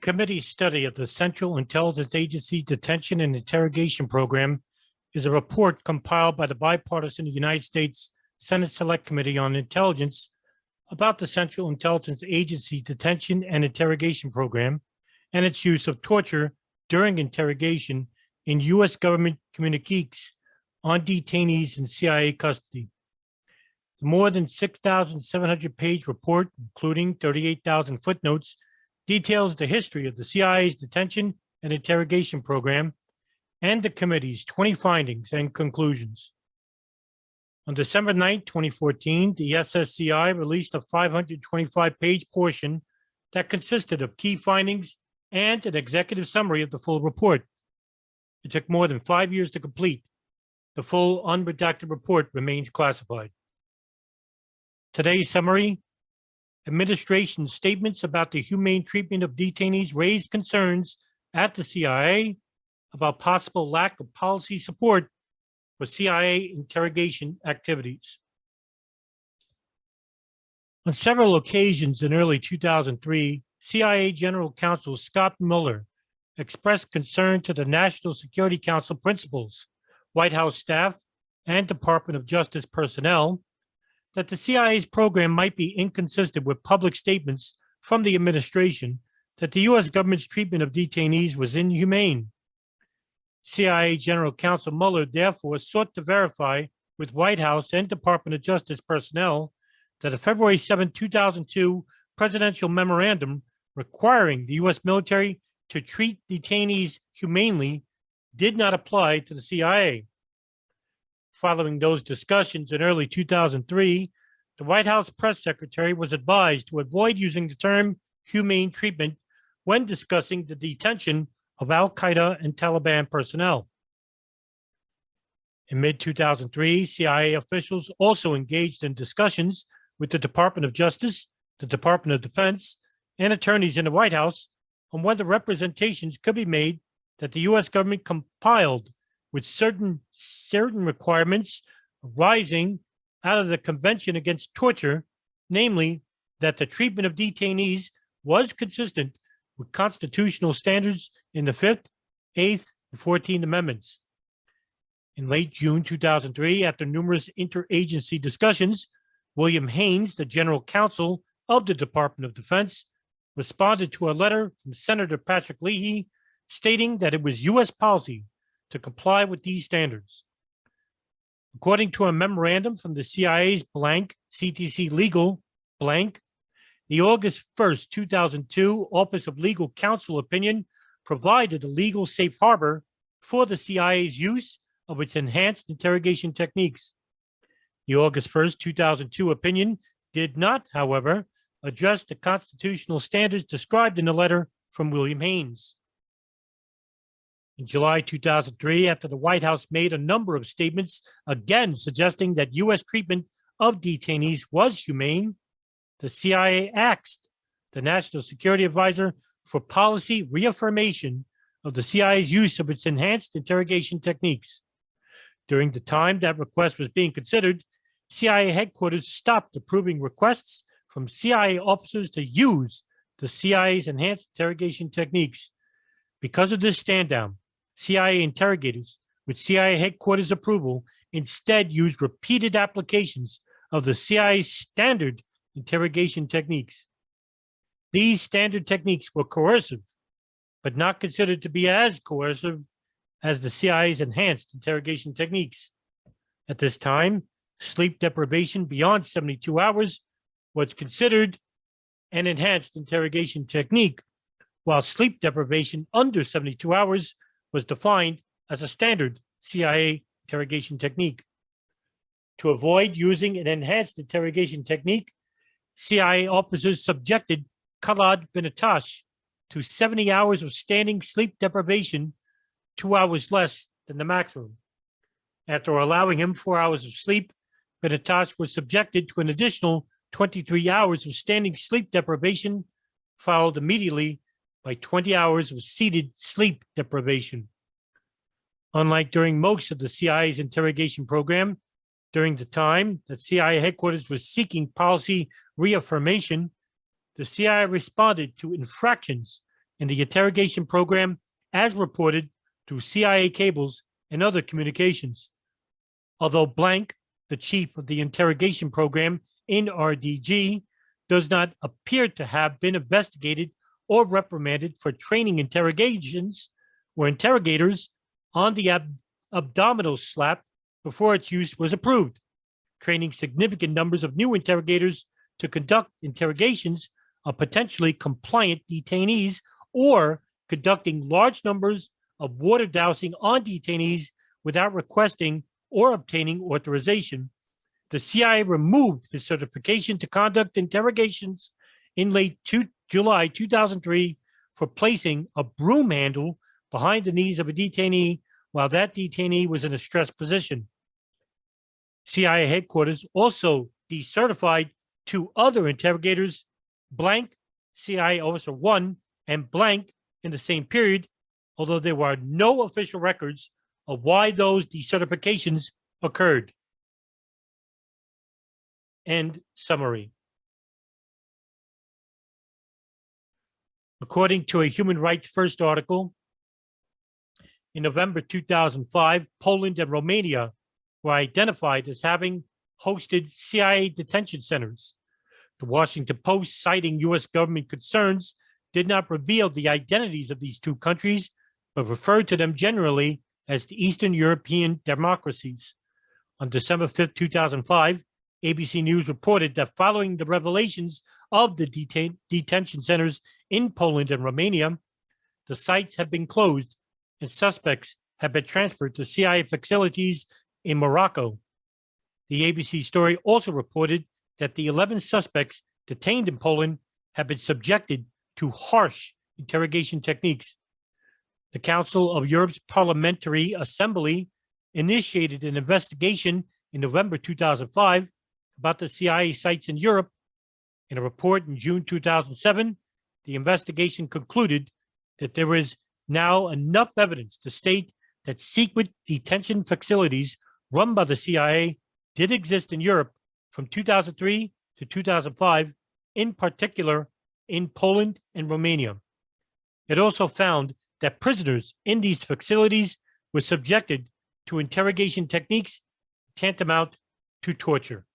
committee's study of the Central Intelligence Agency Detention and Interrogation Program is a report compiled by the bipartisan United States Senate Select Committee on Intelligence about the Central Intelligence Agency Detention and Interrogation Program and its use of torture during interrogation in U.S. government communiqués on detainees in CIA custody. The more than 6,700-page report, including 38,000 footnotes, details the history of the CIA's detention and interrogation program and the committee's 20 findings and conclusions. On December 9, 2014, the SSCI released a 525-page portion that consisted of key findings and an executive summary of the full report. It took more than 5 years to complete. The full unredacted report remains classified. Today's summary: administration statements about the humane treatment of detainees raised concerns at the CIA about possible lack of policy support for CIA interrogation activities. On several occasions in early 2003, CIA General Counsel Scott Mueller expressed concern to the National Security Council principals, White House staff, and Department of Justice personnel that the CIA's program might be inconsistent with public statements from the administration that the U.S. government's treatment of detainees was inhumane. CIA General Counsel Mueller therefore sought to verify with White House and Department of Justice personnel that a February 7, 2002 presidential memorandum requiring the U.S. military to treat detainees humanely did not apply to the CIA. Following those discussions in early 2003, the White House press secretary was advised to avoid using the term humane treatment when discussing the detention of Al-Qaeda and Taliban personnel. In mid-2003, CIA officials also engaged in discussions with the Department of Justice, the Department of Defense, and attorneys in the White House on whether representations could be made that the U.S. government compiled with certain requirements arising out of the Convention Against Torture, namely that the treatment of detainees was consistent with constitutional standards in the 5th, 8th, and 14th Amendments. In late June 2003, after numerous interagency discussions, William Haynes, the General Counsel of the Department of Defense, responded to a letter from Senator Patrick Leahy stating that it was U.S. policy to comply with these standards. According to a memorandum from the CIA's blank CTC Legal blank, the August 1st, 2002 Office of Legal Counsel opinion provided a legal safe harbor for the CIA's use of its enhanced interrogation techniques. The August 1st, 2002 opinion did not, however, address the constitutional standards described in the letter from William Haynes. In July 2003, after the White House made a number of statements again suggesting that U.S. treatment of detainees was humane, the CIA asked the National Security Advisor for policy reaffirmation of the CIA's use of its enhanced interrogation techniques. During the time that request was being considered, CIA headquarters stopped approving requests from CIA officers to use the CIA's enhanced interrogation techniques. Because of this stand-down, CIA interrogators, with CIA headquarters approval, instead used repeated applications of the CIA's standard interrogation techniques. These standard techniques were coercive, but not considered to be as coercive as the CIA's enhanced interrogation techniques. At this time, sleep deprivation beyond 72 hours was considered an enhanced interrogation technique, while sleep deprivation under 72 hours was defined as a standard CIA interrogation technique. To avoid using an enhanced interrogation technique, CIA officers subjected Khaled bin Attash to 70 hours of standing sleep deprivation, 2 hours less than the maximum. After allowing him 4 hours of sleep, bin Attash was subjected to an additional 23 hours of standing sleep deprivation, followed immediately by 20 hours of seated sleep deprivation. Unlike during most of the CIA's interrogation program, during the time that CIA headquarters was seeking policy reaffirmation, the CIA responded to infractions in the interrogation program as reported through CIA cables and other communications. Although Blank, the chief of the interrogation program in RDG, does not appear to have been investigated or reprimanded for training interrogations where interrogators on the abdominal slap before its use was approved, training significant numbers of new interrogators to conduct interrogations of potentially compliant detainees or conducting large numbers of water dousing on detainees without requesting or obtaining authorization. The CIA removed his certification to conduct interrogations in late July 2003 for placing a broom handle behind the knees of a detainee while that detainee was in a stressed position. CIA headquarters also decertified two other interrogators, Blank, CIA Officer 1, and Blank in the same period, although there were no official records of why those decertifications occurred. End summary. According to a Human Rights First article, in November 2005, Poland and Romania were identified as having hosted CIA detention centers. The Washington Post, citing U.S. government concerns, did not reveal the identities of these two countries, but referred to them generally as the Eastern European democracies. On December 5, 2005, ABC News reported that following the revelations of the detention centers in Poland and Romania, the sites have been closed and suspects have been transferred to CIA facilities in Morocco. The ABC story also reported that the 11 suspects detained in Poland have been subjected to harsh interrogation techniques. The Council of Europe's Parliamentary Assembly initiated an investigation in November 2005 about the CIA sites in Europe. In a report in June 2007, the investigation concluded that there is now enough evidence to state that secret detention facilities run by the CIA did exist in Europe from 2003 to 2005, in particular in Poland and Romania. It also found that prisoners in these facilities were subjected to interrogation techniques tantamount to torture.